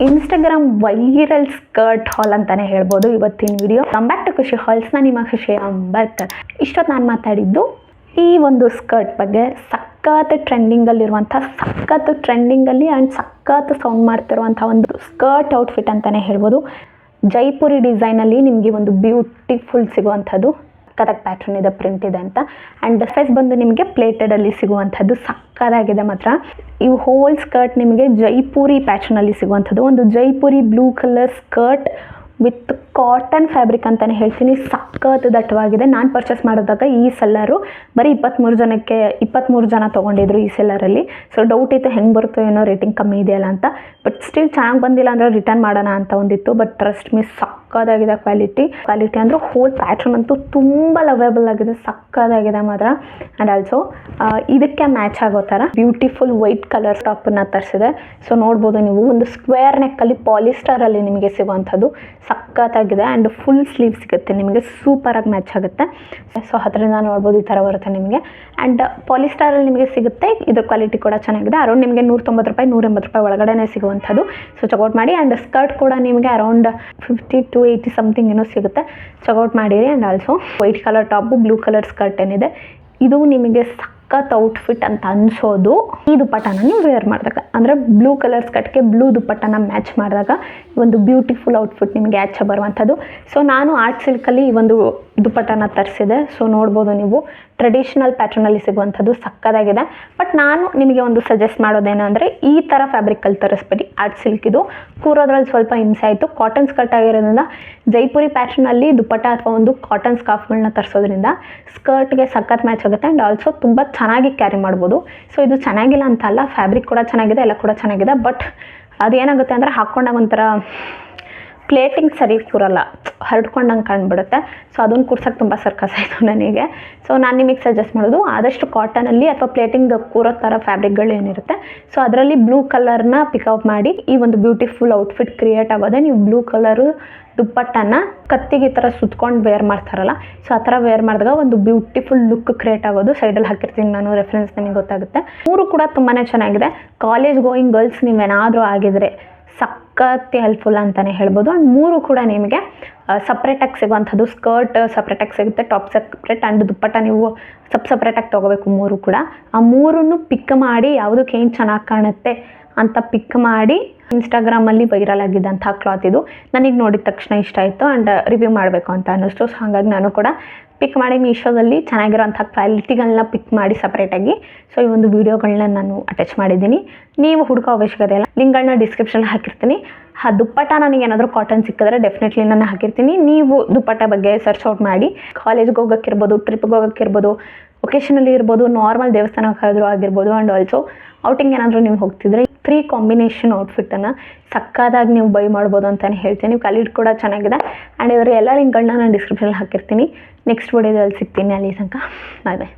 Instagram viral skirt ಹಾಲ್ ಅಂತಾನೆ ಹೇಳ್ಬೋದು ಇವತ್ತಿನ ವಿಡಿಯೋ. ಕಮ್ ಬ್ಯಾಕ್ ಟು ಖುಷಿ ಹಾಲ್ಸ್. ನಾನು ನಿಮ್ಮ ಖುಷಿ ಅಂಬರ್ಕರ್. ಇಷ್ಟೊತ್ತು ನಾನು ಮಾತಾಡಿದ್ದು ಈ ಒಂದು ಸ್ಕರ್ಟ್ ಬಗ್ಗೆ. ಸಖತ್ ಟ್ರೆಂಡಿಂಗಲ್ಲಿರುವಂಥ, ಸಖತ್ ಟ್ರೆಂಡಿಂಗಲ್ಲಿ ಆ್ಯಂಡ್ ಸಖತ್ ಸೌಂಡ್ ಮಾಡ್ತಿರುವಂಥ ಒಂದು ಸ್ಕರ್ಟ್ ಔಟ್ಫಿಟ್ ಅಂತಲೇ ಹೇಳ್ಬೋದು. ಜೈಪುರಿ ಡಿಸೈನಲ್ಲಿ ನಿಮಗೆ ಒಂದು ಬ್ಯೂಟಿಫುಲ್ ಸಿಗುವಂಥದ್ದು. ಕದಕ್ ಪ್ಯಾಟ್ರನ್ ಇದೆ, ಪ್ರಿಂಟ್ ಇದೆ ಅಂತ. ಆ್ಯಂಡ್ ಫೇಸ್ ಬಂದು ನಿಮಗೆ ಪ್ಲೇಟೆಡಲ್ಲಿ ಸಿಗುವಂಥದ್ದು ಸಕ್ಕತ್ತಾಗಿದೆ ಮಾತ್ರ. ಈ ಹೋಲ್ ಸ್ಕರ್ಟ್ ನಿಮಗೆ ಜೈಪುರಿ ಪ್ಯಾಟ್ರನಲ್ಲಿ ಸಿಗುವಂಥದ್ದು. ಒಂದು Jaipuri blue colour skirt with cotton fabric ಅಂತಲೇ ಹೇಳ್ತೀನಿ. ಸಖತ್ ದಟ್ಟವಾಗಿದೆ. ನಾನು ಪರ್ಚೇಸ್ ಮಾಡಿದಾಗ ಈ ಸೆಲ್ಲರು ಬರೀ 23 ಜನ ತೊಗೊಂಡಿದ್ರು ಈ ಸೆಲ್ಲರಲ್ಲಿ. ಸೊ ಡೌಟ್ ಇತ್ತು ಹೆಂಗೆ ಬರುತ್ತೋ ಏನೋ, ರೇಟಿಂಗ್ ಕಮ್ಮಿ ಇದೆಯಲ್ಲ ಅಂತ. ಬಟ್ ಸ್ಟಿಲ್ ಚೆನ್ನಾಗಿ ಬಂದಿಲ್ಲ ಅಂದರೆ ರಿಟರ್ನ್ ಮಾಡೋಣ ಅಂತ ಒಂದಿತ್ತು. ಬಟ್ ಟ್ರಸ್ಟ್ ಮೀ, ಸಕ್ಕತ್ತಾಗಿದೆ ಕ್ವಾಲಿಟಿ ಅಂದರೆ ಹೋಲ್ ಪ್ಯಾಟ್ರನ್ ಅಂತೂ ತುಂಬ ಲವೇಬಲ್ ಆಗಿದೆ, ಸಕ್ಕತ್ತಾಗಿದೆ ಮಾತ್ರ. ಆ್ಯಂಡ್ ಆಲ್ಸೋ ಇದಕ್ಕೆ ಮ್ಯಾಚ್ ಆಗೋ ಥರ ಬ್ಯೂಟಿಫುಲ್ ವೈಟ್ ಕಲರ್ ಟಾಪನ್ನು ತರಿಸಿದೆ. ಸೊ ನೋಡ್ಬೋದು ನೀವು, ಒಂದು ಸ್ಕ್ವೇರ್ ನೆಕ್ಕಲ್ಲಿ ಪಾಲಿಸ್ಟರಲ್ಲಿ ನಿಮಗೆ ಸಿಗುವಂಥದ್ದು ಸಕ್ಕತ್ತಾಗಿದೆ. ಆ್ಯಂಡ್ ಫುಲ್ ಸ್ಲೀವ್ ಸಿಗುತ್ತೆ ನಿಮಗೆ, ಸೂಪರಾಗಿ ಮ್ಯಾಚ್ ಆಗುತ್ತೆ. ಸೊ ಅದರಿಂದ ನೋಡ್ಬೋದು ಈ ಥರ ಬರುತ್ತೆ ನಿಮಗೆ. ಆ್ಯಂಡ್ ಪಾಲಿಸ್ಟರಲ್ಲಿ ನಿಮಗೆ ಸಿಗುತ್ತೆ. ಇದ್ರ ಕ್ವಾಲಿಟಿ ಕೂಡ ಚೆನ್ನಾಗಿದೆ. ಅರೌಂಡ್ ನಿಮಗೆ 190 ರೂಪಾಯಿ 180 ರೂಪಾಯಿ ಒಳಗಡೆ ಸಿಗುವಂಥದ್ದು. ಸೊ ಚೆಕ್ಔಟ್ ಮಾಡಿ. ಆ್ಯಂಡ್ ಸ್ಕರ್ಟ್ ಕೂಡ ನಿಮಗೆ ಅರೌಂಡ್ 50 to 80 ಸಮಥಿಂಗ್ ಏನೋ ಸಿಗುತ್ತೆ. ಚೆಕ್ಔಟ್ ಮಾಡಿರಿ. And also white colour top, blue colour skirt ಏನಿದೆ ಇದು ನಿಮಗೆ ಸಖತ್ ಔಟ್ಫಿಟ್ ಅಂತ ಅನಿಸೋದು ಈ ದುಪ್ಪಟ್ಟನ ನೀವು ವೇರ್ ಮಾಡಿದಾಗ. ಅಂದರೆ ಬ್ಲೂ ಕಲರ್ ಸ್ಕರ್ಟ್ಗೆ ಬ್ಲೂ ದುಪ್ಪಟ್ಟನ ಮ್ಯಾಚ್ ಮಾಡಿದಾಗ ಒಂದು ಬ್ಯೂಟಿಫುಲ್ ಔಟ್ಫಿಟ್ ನಿಮಗೆ ಆಚೆ ಬರುವಂಥದ್ದು. ಸೊ ನಾನು ಆರ್ಟ್ ಸಿಲ್ಕಲ್ಲಿ ಈ ಒಂದು ದುಪ್ಪಟ್ಟನ ತರಿಸಿದೆ. ಸೊ ನೋಡ್ಬೋದು ನೀವು, ಟ್ರೆಡಿಷ್ನಲ್ ಪ್ಯಾಟ್ರನಲ್ಲಿ ಸಿಗುವಂಥದ್ದು ಸಕ್ಕತ್ತಾಗಿದೆ. ಬಟ್ ನಾನು ನಿಮಗೆ ಒಂದು ಸಜೆಸ್ಟ್ ಮಾಡೋದೇನೆಂದರೆ, ಈ ಥರ ಫ್ಯಾಬ್ರಿಕಲ್ಲಿ ತರಿಸ್ಬೇಡಿ. ಆರ್ಟ್ ಸಿಲ್ಕ್ ಇದು ಕೂರೋದ್ರಲ್ಲಿ ಸ್ವಲ್ಪ ಹಿಂಸೆ ಆಯಿತು. ಕಾಟನ್ ಸ್ಕರ್ಟ್ ಆಗಿರೋದ್ರಿಂದ ಜೈಪುರಿ ಪ್ಯಾಟ್ರನಲ್ಲಿ ದುಪ್ಪಟ್ಟ ಅಥವಾ ಒಂದು ಕಾಟನ್ ಸ್ಕಾರ್ಫ್ಗಳನ್ನ ತರಿಸೋದ್ರಿಂದ ಸ್ಕರ್ಟ್ಗೆ ಸಖತ್ ಮ್ಯಾಚ್ ಆಗುತ್ತೆ. ಆ್ಯಂಡ್ ಆಲ್ಸೋ ತುಂಬ ಚೆನ್ನಾಗಿ ಕ್ಯಾರಿ ಮಾಡ್ಬೋದು. ಸೊ ಇದು ಚೆನ್ನಾಗಿಲ್ಲ ಅಂತ ಅಲ್ಲ, ಫ್ಯಾಬ್ರಿಕ್ ಕೂಡ ಚೆನ್ನಾಗಿದೆ, ಎಲ್ಲ ಕೂಡ ಚೆನ್ನಾಗಿದೆ. ಬಟ್ ಅದೇನಾಗುತ್ತೆ ಅಂದರೆ ಹಾಕ್ಕೊಂಡಾಗ ಒಂಥರ ಪ್ಲೇಟಿಂಗ್ ಸರಿ ಕೂರಲ್ಲ, ಹರಡ್ಕೊಂಡಂಗೆ ಕಾಣ್ಬಿಡುತ್ತೆ. ಸೊ ಅದನ್ನು ಕೂರ್ಸೋಕ್ಕೆ ತುಂಬ ಸರ್ಕಸ್ ಆಯಿತು ನನಗೆ. ಸೊ ನಾನು ನಿಮಗೆ ಸಜೆಸ್ಟ್ ಮಾಡೋದು, ಆದಷ್ಟು ಕಾಟನಲ್ಲಿ ಅಥವಾ ಪ್ಲೇಟಿಂಗ್ ಕೂರೋ ಥರ ಫ್ಯಾಬ್ರಿಕ್ಗಳು ಏನಿರುತ್ತೆ ಸೊ ಅದರಲ್ಲಿ ಬ್ಲೂ ಕಲರ್ನ ಪಿಕಪ್ ಮಾಡಿ ಈ ಒಂದು ಬ್ಯೂಟಿಫುಲ್ ಔಟ್ಫಿಟ್ ಕ್ರಿಯೇಟ್ ಆಗೋದೆ. ನೀವು ಬ್ಲೂ ಕಲರು ದುಪ್ಪಟ್ಟನ ಕತ್ತಿಗೆ ಈ ಥರ ಸುತ್ಕೊಂಡು ವೇರ್ ಮಾಡ್ತಾರಲ್ಲ, ಸೊ ಆ ಥರ ವೇರ್ ಮಾಡಿದಾಗ ಒಂದು ಬ್ಯೂಟಿಫುಲ್ ಲುಕ್ ಕ್ರಿಯೇಟ್ ಆಗೋದು. ಸೈಡಲ್ಲಿ ಹಾಕಿರ್ತೀನಿ ನಾನು ರೆಫರೆನ್ಸ್, ನಿಮಗೆ ಗೊತ್ತಾಗುತ್ತೆ. ಮೂರು ಕೂಡ ತುಂಬಾ ಚೆನ್ನಾಗಿದೆ. ಕಾಲೇಜ್ ಗೋಯಿಂಗ್ ಗರ್ಲ್ಸ್ ನೀವೇನಾದರೂ ಆಗಿದ್ರೆ ಸಖತ್ ಹೆಲ್ಪ್ಫುಲ್ ಅಂತಲೇ ಹೇಳ್ಬೋದು. ಆ್ಯಂಡ್ ಮೂರು ಕೂಡ ನಿಮಗೆ ಸಪ್ರೇಟಾಗಿ ಸಿಗುವಂಥದ್ದು. ಸ್ಕರ್ಟ್ ಸಪ್ರೇಟಾಗಿ ಸಿಗುತ್ತೆ, ಟಾಪ್ ಸಪ್ರೇಟ್, ಆ್ಯಂಡ್ ದುಪ್ಪಟ್ಟ ನೀವು ಸಪ್ರೇಟಾಗಿ ತೊಗೋಬೇಕು. ಮೂರು ಕೂಡ ಆ ಮೂರನ್ನು ಪಿಕ್ ಮಾಡಿ ಯಾವುದಕ್ಕೆ ಏನು ಚೆನ್ನಾಗಿ ಕಾಣುತ್ತೆ ಅಂತ ಪಿಕ್ ಮಾಡಿ ಇನ್ಸ್ಟಾಗ್ರಾಮಲ್ಲಿ ವೈರಲ್ ಆಗಿದ್ದಂಥ ಕ್ಲಾತ್ ಇದು. ನನಗೆ ನೋಡಿದ ತಕ್ಷಣ ಇಷ್ಟ ಆಯಿತು ಆ್ಯಂಡ್ ರಿವ್ಯೂ ಮಾಡಬೇಕು ಅಂತ ಅನ್ನಿಸ್ತು. ಸೊ ಹಾಗಾಗಿ ನಾನು ಕೂಡ ಪಿಕ್ ಮಾಡಿ ಮೀಶೋದಲ್ಲಿ ಚೆನ್ನಾಗಿರೋಂಥ ಕ್ವಾಲಿಟಿಗಳನ್ನ ಪಿಕ್ ಮಾಡಿ ಸಪ್ರೇಟಾಗಿ ಸೊ ಈ ಒಂದು ವೀಡಿಯೋಗಳನ್ನ ನಾನು ಅಟ್ಯಾಚ್ ಮಾಡಿದ್ದೀನಿ. ನೀವು ಹುಡುಕೋ ಅವಶ್ಯಕತೆ ಇಲ್ಲ, ಲಿಂಕ್ಗಳನ್ನ ಡಿಸ್ಕ್ರಿಪ್ಷನ್ ಹಾಕಿರ್ತೀನಿ. ದುಪ್ಪಟ್ಟ ನನಗೆ ಏನಾದರೂ ಕಾಟನ್ ಸಿಕ್ಕಿದ್ರೆ ಡೆಫಿನೆಟ್ಲಿ ನಾನು ಹಾಕಿರ್ತೀನಿ. ನೀವು ದುಪ್ಪಟ್ಟ ಬಗ್ಗೆ ಸರ್ಚ್ ಔಟ್ ಮಾಡಿ. ಕಾಲೇಜ್ಗೆ ಹೋಗೋಕ್ಕಿರ್ಬೋದು, ಟ್ರಿಪ್ಗೆ ಹೋಗೋಕ್ಕಿರ್ಬೋದು, ಒಕೇಶನಲ್ಲಿ ಇರ್ಬೋದು, ನಾರ್ಮಲ್ ದೇವಸ್ಥಾನಕ್ಕೆ ಆದರೂ ಆಗಿರ್ಬೋದು. ಆ್ಯಂಡ್ ಆಲ್ಸೋ ಔಟಿಂಗ್ ಏನಾದರೂ ನೀವು ಹೋಗ್ತಿದ್ರೆ 3 ಕಾಂಬಿನೇಷನ್ ಔಟ್ಫಿಟ್ಟನ್ನು ಸಕ್ಕತ್ತಾಗಿ ನೀವು ಬೈ ಮಾಡ್ಬೋದು ಅಂತಲೇ ಹೇಳ್ತೀನಿ. ಕ್ವಾಲಿಟಿ ಕೂಡ ಚೆನ್ನಾಗಿದೆ. ಆ್ಯಂಡ್ ಇದರ ಎಲ್ಲ ಲಿಂಕ್ಗಳನ್ನ ನಾನು ಡಿಸ್ಕ್ರಿಪ್ಷನಲ್ಲಿ ಹಾಕಿರ್ತೀನಿ. ನೆಕ್ಸ್ಟ್ ವಿಡಿಯೋದಲ್ಲಿ ಸಿಗ್ತೀನಿ. ಅಲ್ಲಿ ತನಕ ಬಾಯ್ ಬಾಯ್.